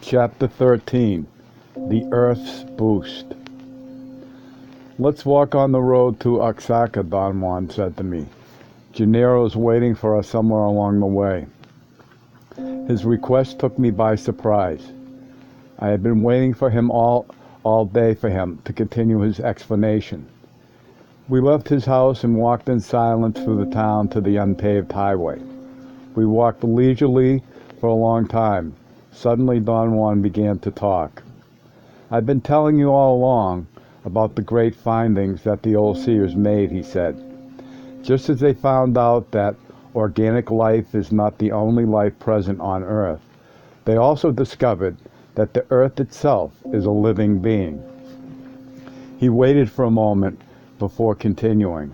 Chapter 13. The Earth's Boost. "Let's walk on the road to Oaxaca," Don Juan said to me. "Gennaro's waiting for us somewhere along the way." His request took me by surprise. I had been waiting for him all day for him to continue his explanation. We left his house and walked in silence through the town to the unpaved highway. We walked leisurely for a long time. Suddenly Don Juan began to talk. "I've been telling you all along about the great findings that the old seers made," he said. "Just as they found out that organic life is not the only life present on Earth, they also discovered that the Earth itself is a living being." He waited for a moment before continuing.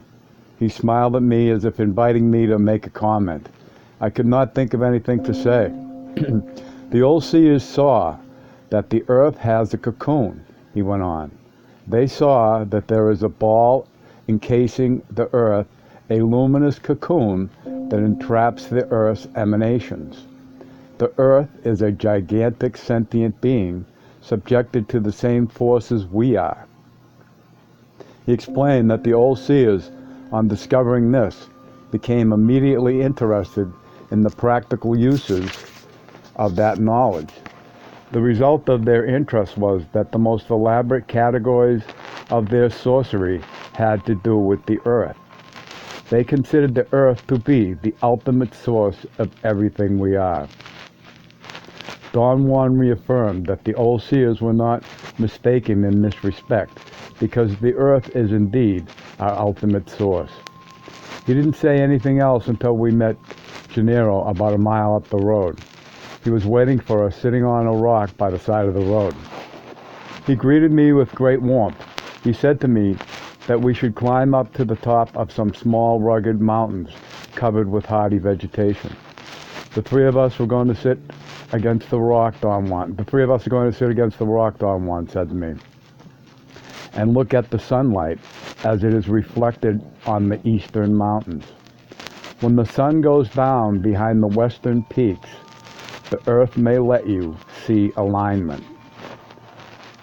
He smiled at me as if inviting me to make a comment. I could not think of anything to say. "The old seers saw that the Earth has a cocoon," he went on. "They saw that there is a ball encasing the Earth, a luminous cocoon that entraps the Earth's emanations. The Earth is a gigantic sentient being, subjected to the same forces we are." He explained that the old seers, on discovering this, became immediately interested in the practical uses of that knowledge. The result of their interest was that the most elaborate categories of their sorcery had to do with the Earth. They considered the Earth to be the ultimate source of everything we are. Don Juan reaffirmed that the old seers were not mistaken in this respect, because the Earth is indeed our ultimate source. He didn't say anything else until we met Gennaro about a mile up the road. He was waiting for us, sitting on a rock by the side of the road. He greeted me with great warmth. He said to me that we should climb up to the top of some small, rugged mountains covered with hardy vegetation. The three of us were going to sit against the rock, Don Juan. "The three of us are going to sit against the rock," Don Juan said to me, "and look at the sunlight as it is reflected on the eastern mountains. When the sun goes down behind the western peaks, the Earth may let you see alignment."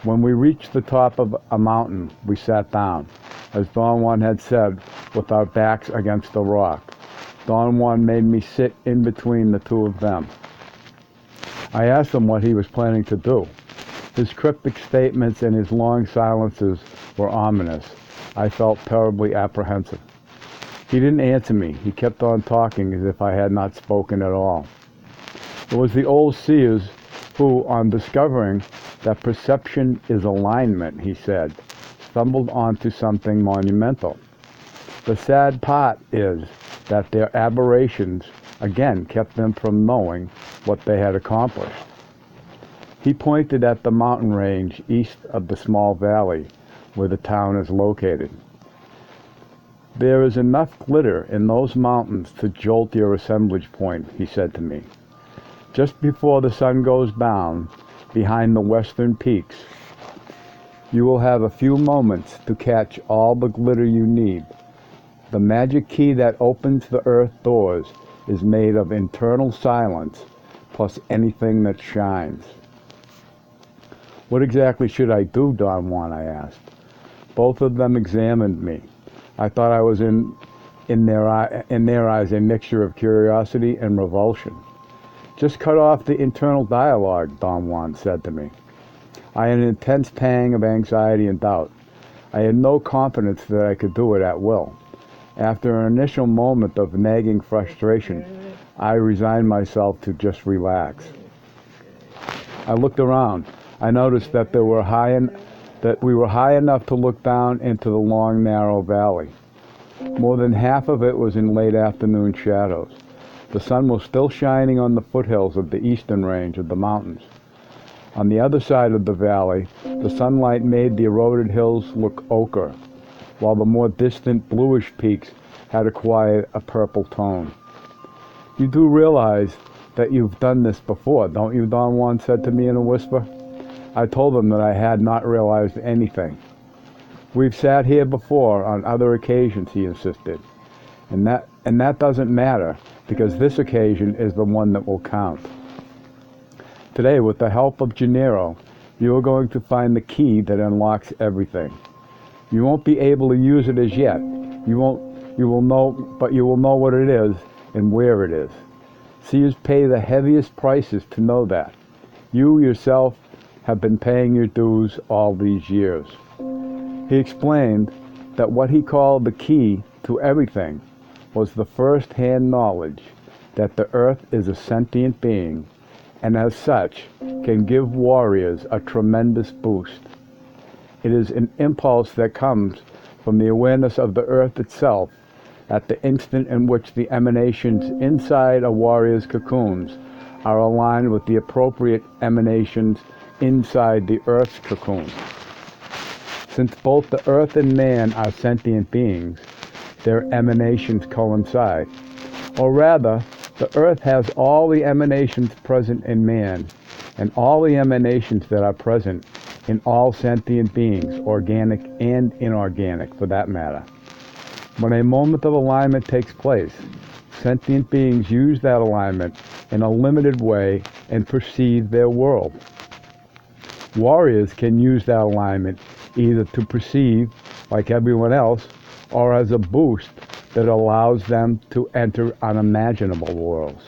When we reached the top of a mountain, we sat down, as Don Juan had said, with our backs against the rock. Don Juan made me sit in between the two of them. I asked him what he was planning to do. His cryptic statements and his long silences were ominous. I felt terribly apprehensive. He didn't answer me. He kept on talking as if I had not spoken at all. It was the old seers who, on discovering that perception is alignment, he said, stumbled onto something monumental. The sad part is that their aberrations again kept them from knowing what they had accomplished. He pointed at the mountain range east of the small valley where the town is located. "There is enough glitter in those mountains to jolt your assemblage point," he said to me. "Just before the sun goes down behind the western peaks, you will have a few moments to catch all the glitter you need. The magic key that opens the Earth doors is made of internal silence plus anything that shines." "What exactly should I do, Don Juan?" I asked. Both of them examined me. I thought I was in their eyes a mixture of curiosity and revulsion. "Just cut off the internal dialogue," Don Juan said to me. I had an intense pang of anxiety and doubt. I had no confidence that I could do it at will. After an initial moment of nagging frustration, I resigned myself to just relax. I looked around. I noticed that we were high enough to look down into the long, narrow valley. More than half of it was in late afternoon shadows. The sun was still shining on the foothills of the eastern range of the mountains. On the other side of the valley, the sunlight made the eroded hills look ochre, while the more distant bluish peaks had acquired a purple tone. "You do realize that you've done this before, don't you?" Don Juan said to me in a whisper. I told him that I had not realized anything. "We've sat here before on other occasions," he insisted. And that doesn't matter, because this occasion is the one that will count." Today, with the help of Gennaro, you are going to find the key that unlocks everything. You won't be able to use it as yet. You will know, but you will know what it is and where it is. Seers pay the heaviest prices to know that. You yourself have been paying your dues all these years. He explained that what he called the key to everything was the first-hand knowledge that the earth is a sentient being, and as such can give warriors a tremendous boost. It is an impulse that comes from the awareness of the earth itself at the instant in which the emanations inside a warrior's cocoons are aligned with the appropriate emanations inside the earth's cocoon. Since both the earth and man are sentient beings, their emanations coincide. Or rather, the earth has all the emanations present in man, and all the emanations that are present in all sentient beings, organic and inorganic for that matter. When a moment of alignment takes place, sentient beings use that alignment in a limited way and perceive their world. Warriors can use that alignment either to perceive, like everyone else, or as a boost that allows them to enter unimaginable worlds.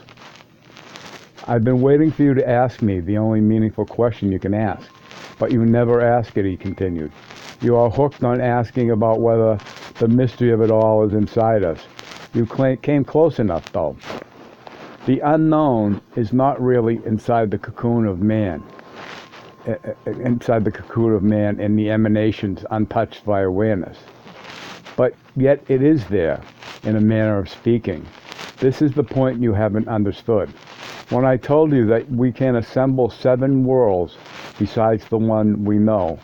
I've been waiting for you to ask me the only meaningful question you can ask, but you never ask it, he continued. You are hooked on asking about whether the mystery of it all is inside us. You came close enough, though. The unknown is not really inside the cocoon of man, and the emanations untouched by awareness. But yet it is there, in a manner of speaking. This is the point you haven't understood. When I told you that we can assemble 7 worlds besides the one we know,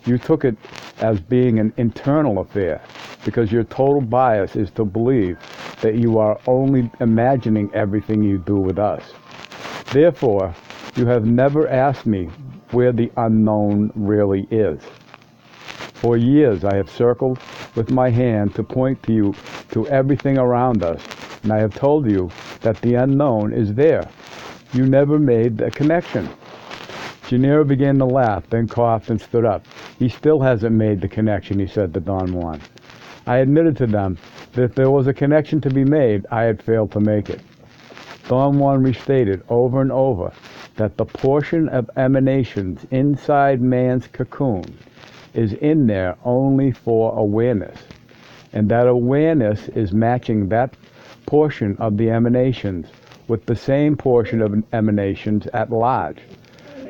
you took it as being an internal affair, because your total bias is to believe that you are only imagining everything you do with us. Therefore, you have never asked me where the unknown really is. For years I have circled with my hand to point to you to everything around us, and I have told you that the unknown is there. You never made the connection. Gennaro began to laugh, then coughed and stood up. He still hasn't made the connection, he said to Don Juan. I admitted to them that if there was a connection to be made, I had failed to make it. Don Juan restated over and over that the portion of emanations inside man's cocoon is in there only for awareness, and that awareness is matching that portion of the emanations with the same portion of emanations at large.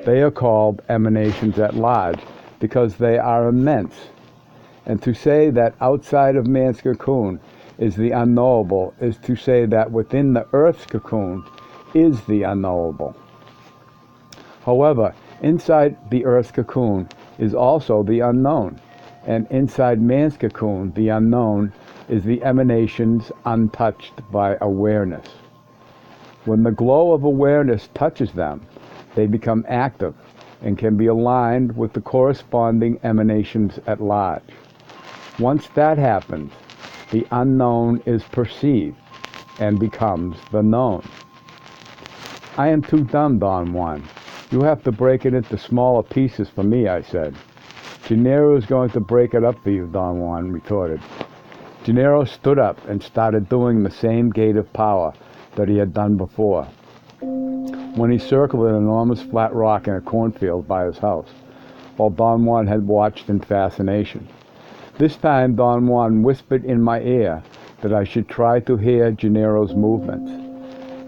They are called emanations at large because they are immense. And to say that outside of man's cocoon is the unknowable is to say that within the earth's cocoon is the unknowable. However, inside the earth's cocoon is also the unknown, and inside man's cocoon, the unknown is the emanations untouched by awareness. When the glow of awareness touches them, they become active and can be aligned with the corresponding emanations at large. Once that happens, the unknown is perceived and becomes the known. I am too dumb, Don Juan. You have to break it into smaller pieces for me, I said. Gennaro is going to break it up for you, Don Juan retorted. Gennaro stood up and started doing the same gait of power that he had done before, when he circled an enormous flat rock in a cornfield by his house, while Don Juan had watched in fascination. This time Don Juan whispered in my ear that I should try to hear Gennaro's movements,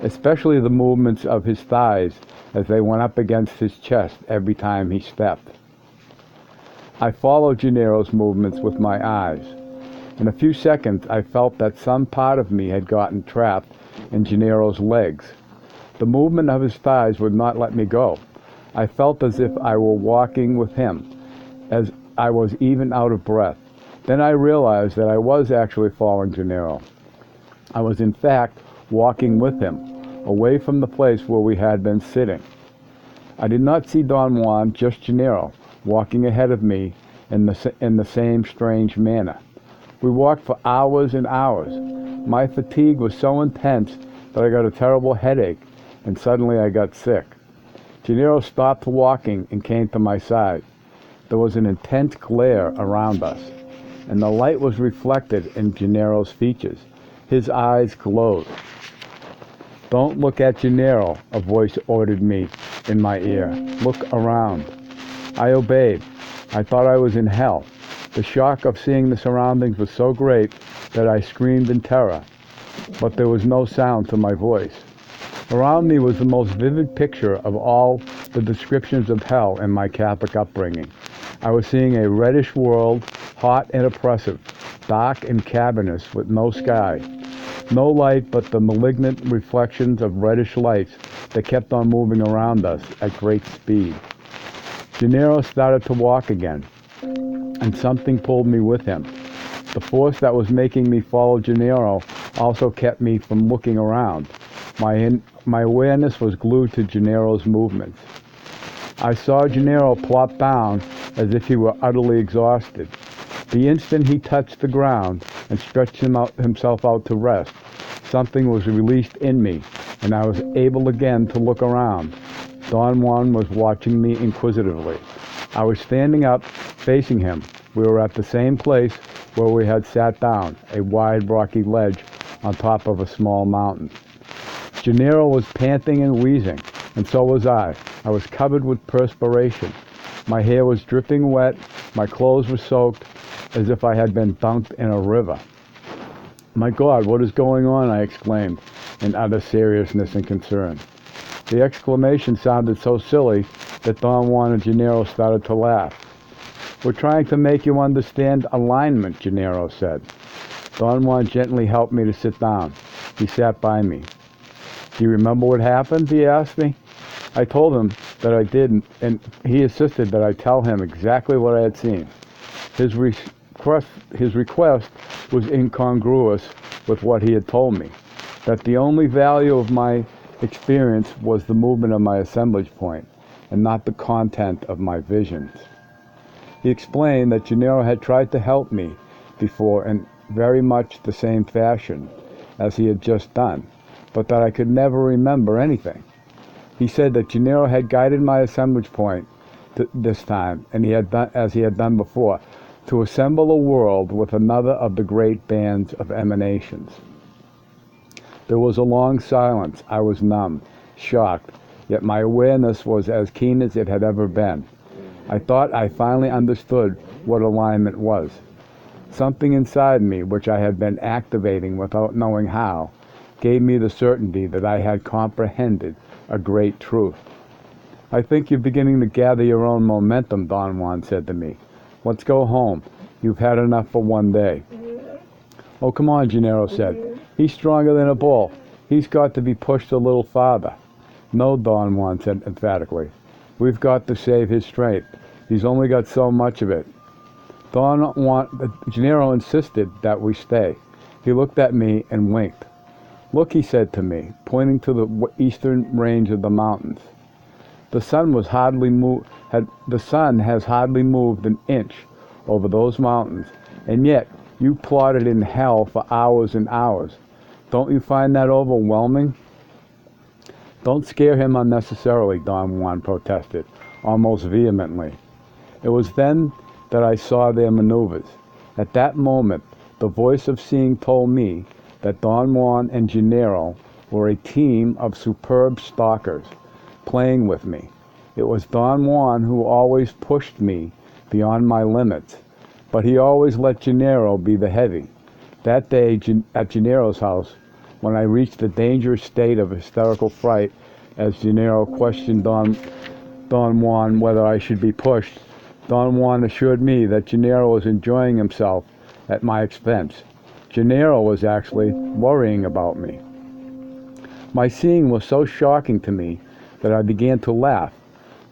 especially the movements of his thighs as they went up against his chest every time he stepped. I followed Gennaro's movements with my eyes. In a few seconds I felt that some part of me had gotten trapped in Gennaro's legs. The movement of his thighs would not let me go. I felt as if I were walking with him, as I was even out of breath. Then I realized that I was actually following Gennaro. I was in fact walking with him, away from the place where we had been sitting. I did not see Don Juan, just Gennaro, walking ahead of me in the same strange manner. We walked for hours and hours. My fatigue was so intense that I got a terrible headache, and suddenly I got sick. Gennaro stopped walking and came to my side. There was an intense glare around us, and the light was reflected in Gennaro's features. His eyes glowed. "Don't look at Gennaro," a voice ordered me in my ear. "Look around." I obeyed. I thought I was in hell. The shock of seeing the surroundings was so great that I screamed in terror, but there was no sound to my voice. Around me was the most vivid picture of all the descriptions of hell in my Catholic upbringing. I was seeing a reddish world, hot and oppressive, dark and cavernous with no sky. No light but the malignant reflections of reddish lights that kept on moving around us at great speed. Gennaro started to walk again, and something pulled me with him. The force that was making me follow Gennaro also kept me from looking around. My awareness was glued to Gennaro's movements. I saw Gennaro plop down as if he were utterly exhausted. The instant he touched the ground and stretched himself out to rest, something was released in me, and I was able again to look around. Don Juan was watching me inquisitively. I was standing up, facing him. We were at the same place where we had sat down, a wide rocky ledge on top of a small mountain. Gennaro was panting and wheezing, and so was I. I was covered with perspiration. My hair was dripping wet, my clothes were soaked, as if I had been dunked in a river. "My God, what is going on?" I exclaimed, in utter seriousness and concern. The exclamation sounded so silly that Don Juan and Gennaro started to laugh. "We're trying to make you understand alignment," Gennaro said. Don Juan gently helped me to sit down. He sat by me. "Do you remember what happened?" he asked me. I told him that I did, and he insisted that I tell him exactly what I had seen. His request was incongruous with what he had told me, that the only value of my experience was the movement of my assemblage point, and not the content of my visions. He explained that Gennaro had tried to help me before in very much the same fashion as he had just done, but that I could never remember anything. He said that Gennaro had guided my assemblage point this time, and he had done as he had done before, to assemble a world with another of the great bands of emanations. There was a long silence. I was numb, shocked, yet my awareness was as keen as it had ever been. I thought I finally understood what alignment was. Something inside me, which I had been activating without knowing how, gave me the certainty that I had comprehended a great truth. "I think you're beginning to gather your own momentum," Don Juan said to me. "Let's go home. You've had enough for one day." "Oh, come on," Gennaro said. "He's stronger than a bull. He's got to be pushed a little farther." "No," Don Juan said emphatically. "We've got to save his strength. He's only got so much of it." Gennaro insisted that we stay. He looked at me and winked. "Look," he said to me, pointing to the eastern range of the mountains. The sun has hardly moved an inch over those mountains, and yet you plodded in hell for hours and hours. Don't you find that overwhelming?" "Don't scare him unnecessarily," Don Juan protested, almost vehemently. It was then that I saw their maneuvers. At that moment, the voice of seeing told me that Don Juan and Gennaro were a team of superb stalkers, playing with me. It was Don Juan who always pushed me beyond my limits, but he always let Gennaro be the heavy. That day at Gennaro's house, when I reached the dangerous state of hysterical fright as Gennaro questioned Don Juan whether I should be pushed, Don Juan assured me that Gennaro was enjoying himself at my expense. Gennaro was actually worrying about me. My seeing was so shocking to me that I began to laugh.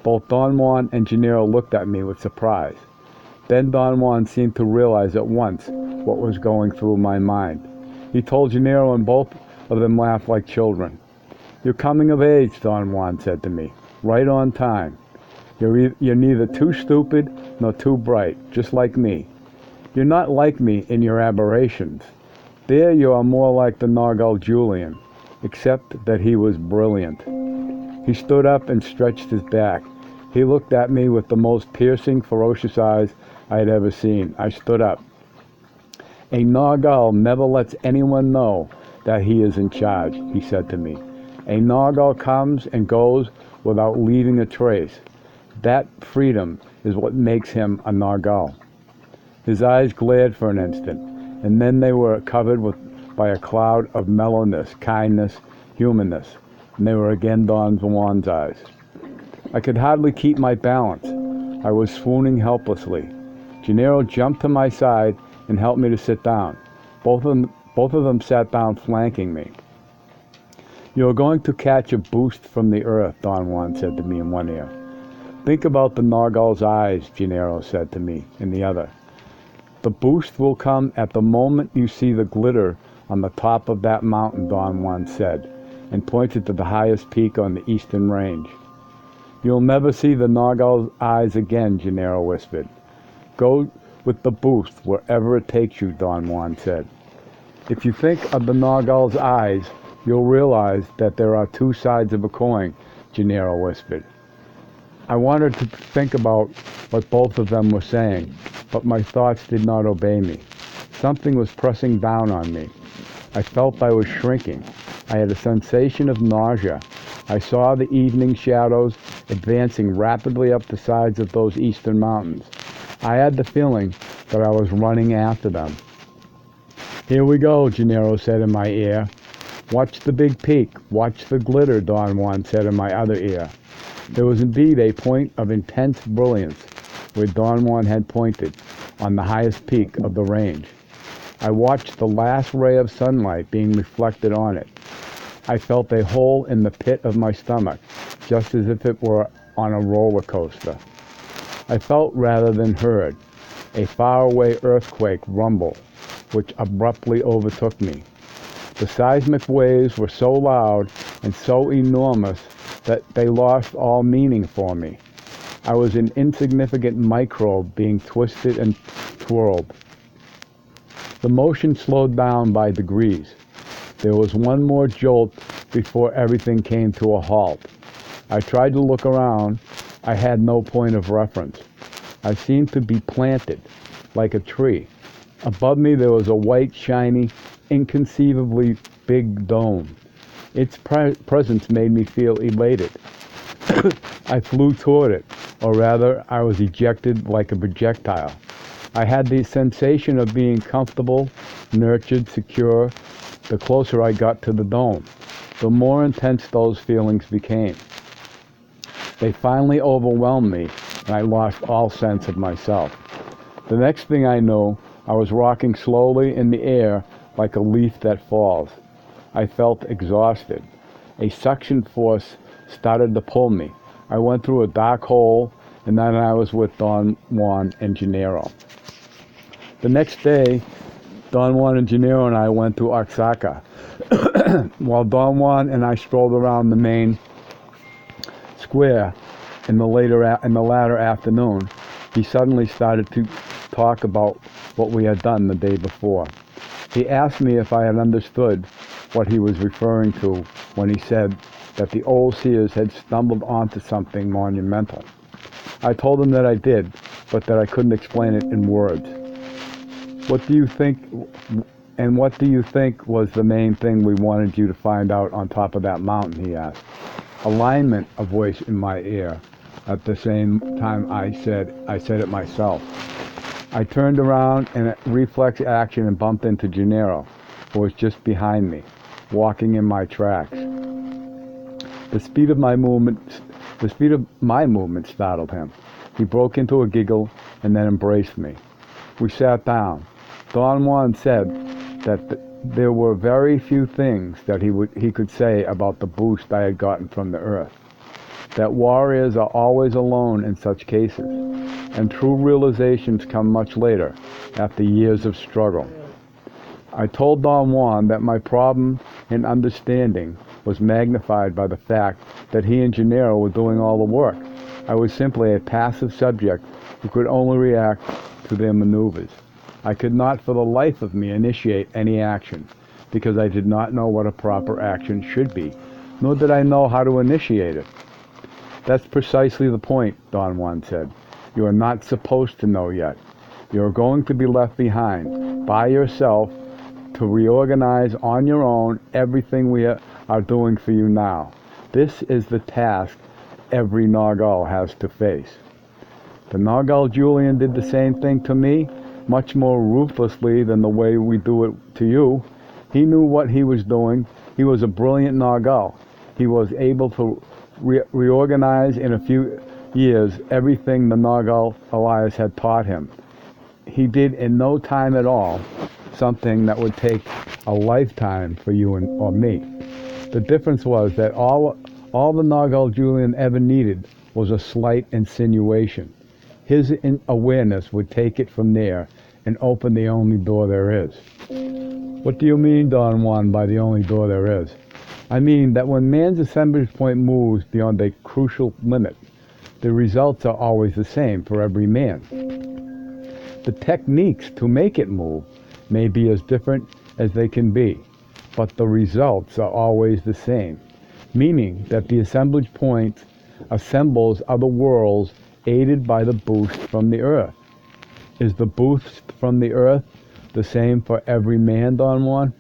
Both Don Juan and Gennaro looked at me with surprise. Then Don Juan seemed to realize at once what was going through my mind. He told Gennaro, and both of them laughed like children. "You're coming of age," Don Juan said to me. "Right on time. You're neither too stupid nor too bright, just like me. You're not like me in your aberrations. There you are more like the Nargal Julian, except that he was brilliant." He stood up and stretched his back. He looked at me with the most piercing, ferocious eyes I had ever seen. I stood up. A Nargal never lets anyone know that he is in charge, he said to me. A Nargal comes and goes without leaving a trace. That freedom is what makes him a Nargal. His eyes glared for an instant, and then they were covered by a cloud of mellowness, kindness, humanness, and they were again Don Juan's eyes. I could hardly keep my balance. I was swooning helplessly. Gennaro jumped to my side and helped me to sit down. Both of them sat down flanking me. "You're going to catch a boost from the earth," Don Juan said to me in one ear. "Think about the Nargal's eyes," Gennaro said to me in the other. "The boost will come at the moment you see the glitter on the top of that mountain," Don Juan said, and pointed to the highest peak on the eastern range. "You'll never see the Nargal's eyes again," Gennaro whispered. "Go with the boost wherever it takes you," Don Juan said. "If you think of the Nargal's eyes, you'll realize that there are two sides of a coin," Gennaro whispered. I wanted to think about what both of them were saying, but my thoughts did not obey me. Something was pressing down on me. I felt I was shrinking. I had a sensation of nausea. I saw the evening shadows advancing rapidly up the sides of those eastern mountains. I had the feeling that I was running after them. "Here we go," Gennaro said in my ear. "Watch the big peak. Watch the glitter," Don Juan said in my other ear. There was indeed a point of intense brilliance where Don Juan had pointed, on the highest peak of the range. I watched the last ray of sunlight being reflected on it. I felt a hole in the pit of my stomach, just as if it were on a roller coaster. I felt rather than heard a faraway earthquake rumble, which abruptly overtook me. The seismic waves were so loud and so enormous that they lost all meaning for me. I was an insignificant microbe being twisted and twirled. The motion slowed down by degrees. There was one more jolt before everything came to a halt. I tried to look around. I had no point of reference. I seemed to be planted, like a tree. Above me there was a white, shiny, inconceivably big dome. Its presence made me feel elated. I flew toward it, or rather, I was ejected like a projectile. I had the sensation of being comfortable, nurtured, secure. The closer I got to the dome, the more intense those feelings became. They finally overwhelmed me, and I lost all sense of myself. The next thing I knew, I was rocking slowly in the air like a leaf that falls. I felt exhausted. A suction force started to pull me. I went through a dark hole, and then I was with Don Juan and Gennaro. The next day, Don Juan and Gennaro and I went to Oaxaca. While Don Juan and I strolled around the main square in the latter afternoon, he suddenly started to talk about what we had done the day before. He asked me if I had understood what he was referring to when he said that the old seers had stumbled onto something monumental. I told him that I did, but that I couldn't explain it in words. What do you think was the main thing we wanted you to find out on top of that mountain?" he asked. Alignment, a voice in my ear. At the same time I said it myself. I turned around in a reflex action and bumped into Gennaro, who was just behind me, walking in my tracks. The speed of my movement startled him. He broke into a giggle and then embraced me. We sat down. Don Juan said that there were very few things that he could say about the boost I had gotten from the earth. That warriors are always alone in such cases, and true realizations come much later, after years of struggle. I told Don Juan that my problem in understanding was magnified by the fact that he and Gennaro were doing all the work. I was simply a passive subject who could only react to their maneuvers. I could not for the life of me initiate any action, because I did not know what a proper action should be, nor did I know how to initiate it. That's precisely the point, Don Juan said. You are not supposed to know yet. You are going to be left behind, by yourself, to reorganize on your own everything we are doing for you now. This is the task every Nagal has to face. The Nagal Julian did the same thing to me, much more ruthlessly than the way we do it to you. He knew what he was doing. He was a brilliant Nagal. He was able to reorganize in a few years everything the Nagal Elias had taught him. He did in no time at all something that would take a lifetime for you or me. The difference was that all the Nagal Julian ever needed was a slight insinuation. His awareness would take it from there and open the only door there is. What do you mean, Don Juan, by the only door there is? I mean that when man's assemblage point moves beyond a crucial limit, the results are always the same for every man. The techniques to make it move may be as different as they can be, but the results are always the same, meaning that the assemblage point assembles other worlds aided by the boost from the earth. Is the boost from the earth the same for every man, Don Juan?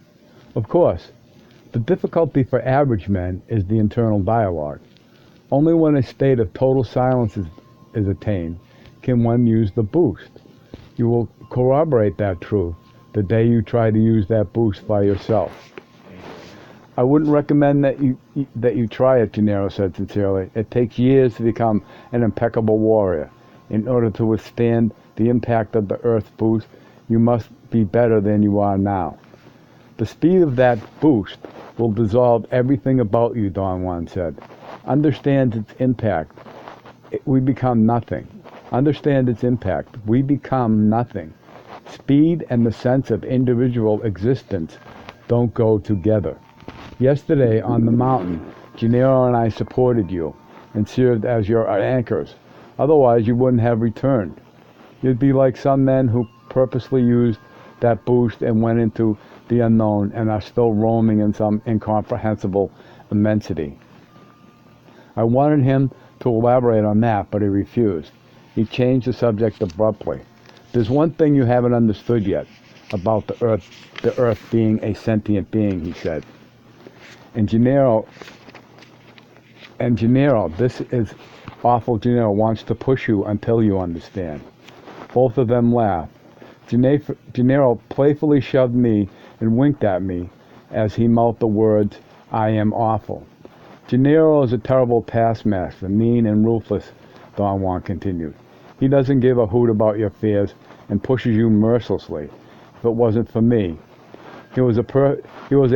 Of course. The difficulty for average men is the internal dialogue. Only when a state of total silence is attained can one use the boost. You will corroborate that truth the day you try to use that boost by yourself. I wouldn't recommend that you try it, Gennaro said sincerely. It takes years to become an impeccable warrior. In order to withstand the impact of the Earth boost, you must be better than you are now. The speed of that boost will dissolve everything about you, Don Juan said. Understand its impact. We become nothing. Understand its impact. We become nothing. Speed and the sense of individual existence don't go together. Yesterday on the mountain, Gennaro and I supported you and served as your anchors. Otherwise, you wouldn't have returned. You'd be like some men who purposely used that boost and went into the unknown and are still roaming in some incomprehensible immensity. I wanted him to elaborate on that, but he refused. He changed the subject abruptly. There's one thing you haven't understood yet about the Earth being a sentient being, he said. And Gennaro, this is awful. Gennaro wants to push you until you understand. Both of them laughed. Gennaro playfully shoved me and winked at me as he mouthed the words, "I am awful." Gennaro is a terrible taskmaster, mean and ruthless, Don Juan continued. He doesn't give a hoot about your fears and pushes you mercilessly. If it wasn't for me, he was a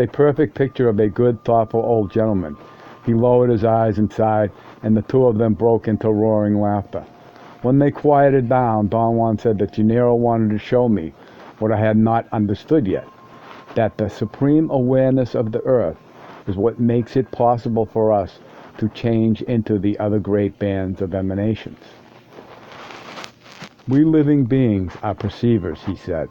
perfect picture of a good, thoughtful old gentleman. He lowered his eyes and sighed, and the two of them broke into roaring laughter. When they quieted down, Don Juan said that Gennaro wanted to show me what I had not understood yet, that the supreme awareness of the earth is what makes it possible for us to change into the other great bands of emanations. We living beings are perceivers, he said,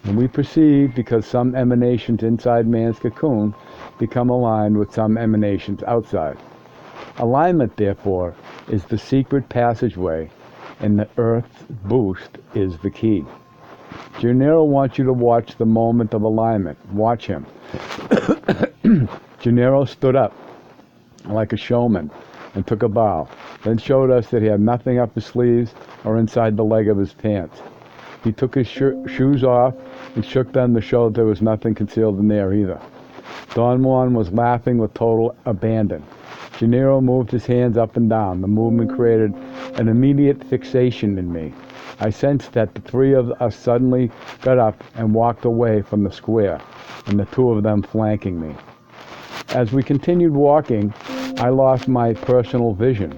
and we perceive because some emanations inside man's cocoon become aligned with some emanations outside. Alignment, therefore, is the secret passageway, and the Earth's boost is the key. Gennaro wants you to watch the moment of alignment. Watch him. Gennaro stood up like a showman and took a bow, then showed us that he had nothing up his sleeves or inside the leg of his pants. He took his shoes off and shook them to show that there was nothing concealed in there either. Don Juan was laughing with total abandon. Gennaro moved his hands up and down. The movement created an immediate fixation in me. I sensed that the three of us suddenly got up and walked away from the square, and the two of them flanking me. As we continued walking, I lost my personal vision.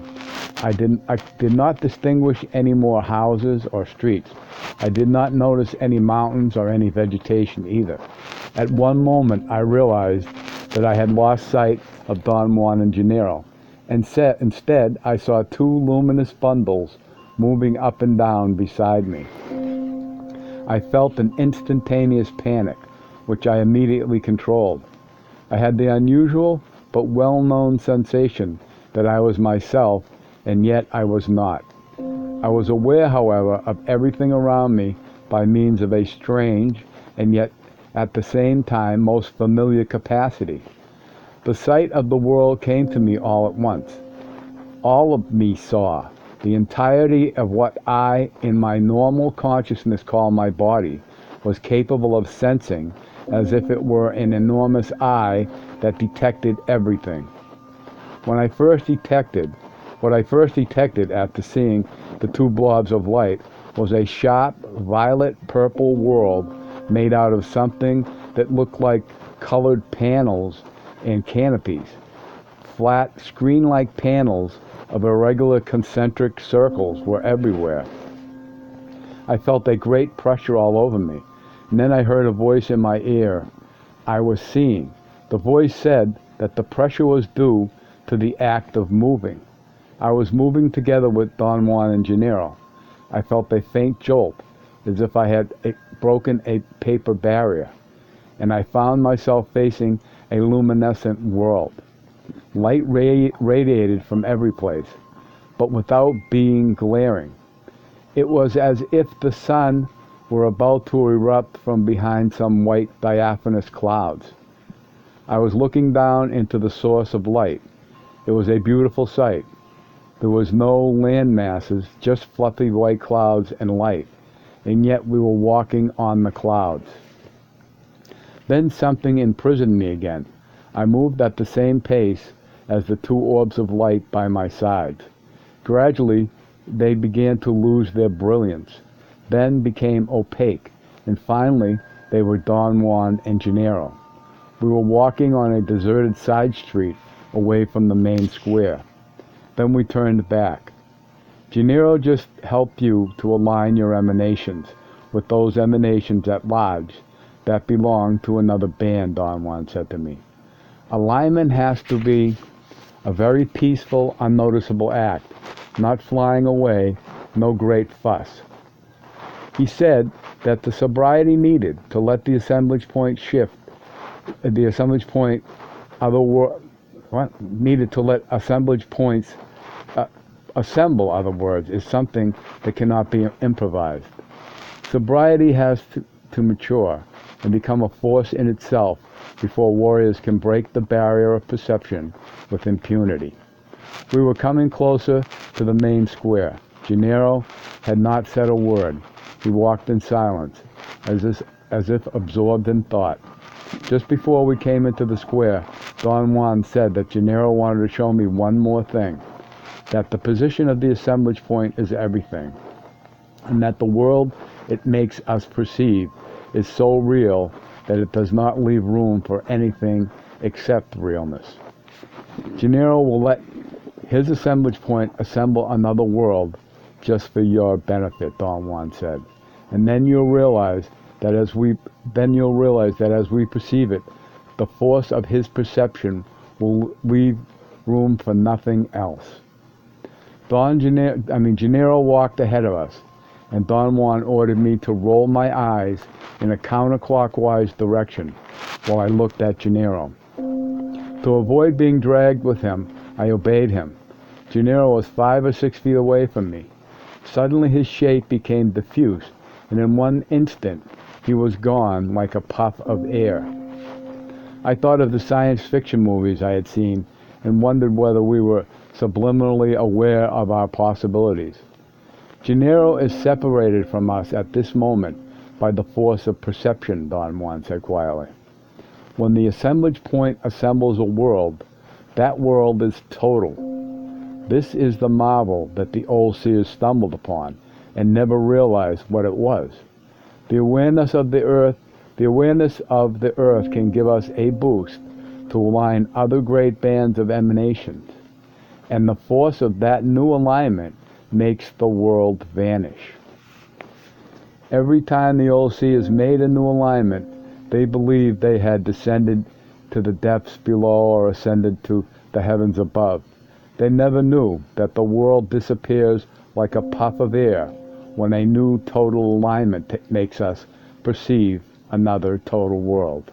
I did not distinguish any more houses or streets. I did not notice any mountains or any vegetation either. At one moment, I realized that I had lost sight of Don Juan and Gennaro, and instead I saw two luminous bundles moving up and down beside me. I felt an instantaneous panic, which I immediately controlled. I had the unusual but well-known sensation that I was myself and yet I was not. I was aware, however, of everything around me by means of a strange, and yet at the same time most familiar capacity. The sight of the world came to me all at once. All of me saw the entirety of what I, in my normal consciousness, call my body, was capable of sensing, as if it were an enormous eye that detected everything. What I first detected after seeing the two blobs of light was a sharp, violet-purple world made out of something that looked like colored panels and canopies. Flat, screen-like panels of irregular concentric circles were everywhere. I felt a great pressure all over me, and then I heard a voice in my ear. I was seeing. The voice said that the pressure was due to the act of moving. I was moving together with Don Juan and Gennaro. I felt a faint jolt, as if I had broken a paper barrier, and I found myself facing a luminescent world. Light radiated from every place, but without being glaring. It was as if the sun were about to erupt from behind some white diaphanous clouds. I was looking down into the source of light. It was a beautiful sight. There was no land masses, just fluffy white clouds and light, and yet we were walking on the clouds. Then something imprisoned me again. I moved at the same pace as the two orbs of light by my sides. Gradually, they began to lose their brilliance, then became opaque, and finally they were Don Juan and Gennaro. We were walking on a deserted side street away from the main square. Then we turned back. Gennaro just helped you to align your emanations with those emanations at large that belong to another band, Don Juan said to me. Alignment has to be a very peaceful, unnoticeable act, not flying away, no great fuss. He said that the sobriety needed to let the assemblage point shift, the assemblage point, needed to let assemblage points assemble, other words, is something that cannot be improvised. Sobriety has to mature and become a force in itself before warriors can break the barrier of perception with impunity. We were coming closer to the main square. Gennaro had not said a word. He walked in silence, as if absorbed in thought. Just before we came into the square, Don Juan said that Gennaro wanted to show me one more thing, that the position of the assemblage point is everything, and that the world it makes us perceive is so real that it does not leave room for anything except realness. Gennaro will let his assemblage point assemble another world just for your benefit, Don Juan said. And then you'll realize that as we perceive it, the force of his perception will leave room for nothing else. Gennaro walked ahead of us, and Don Juan ordered me to roll my eyes in a counterclockwise direction while I looked at Gennaro. To avoid being dragged with him, I obeyed him. Gennaro was 5 or 6 feet away from me. Suddenly his shape became diffuse, and in one instant he was gone like a puff of air. I thought of the science fiction movies I had seen and wondered whether we were subliminally aware of our possibilities. Gennaro is separated from us at this moment by the force of perception, Don Juan said quietly. When the assemblage point assembles a world, that world is total. This is the marvel that the old seers stumbled upon and never realized what it was. The awareness of the earth can give us a boost to align other great bands of emanations, and the force of that new alignment makes the world vanish. Every time the old seers made a new alignment, they believed they had descended to the depths below or ascended to the heavens above. They never knew that the world disappears like a puff of air when a new total alignment makes us perceive another total world.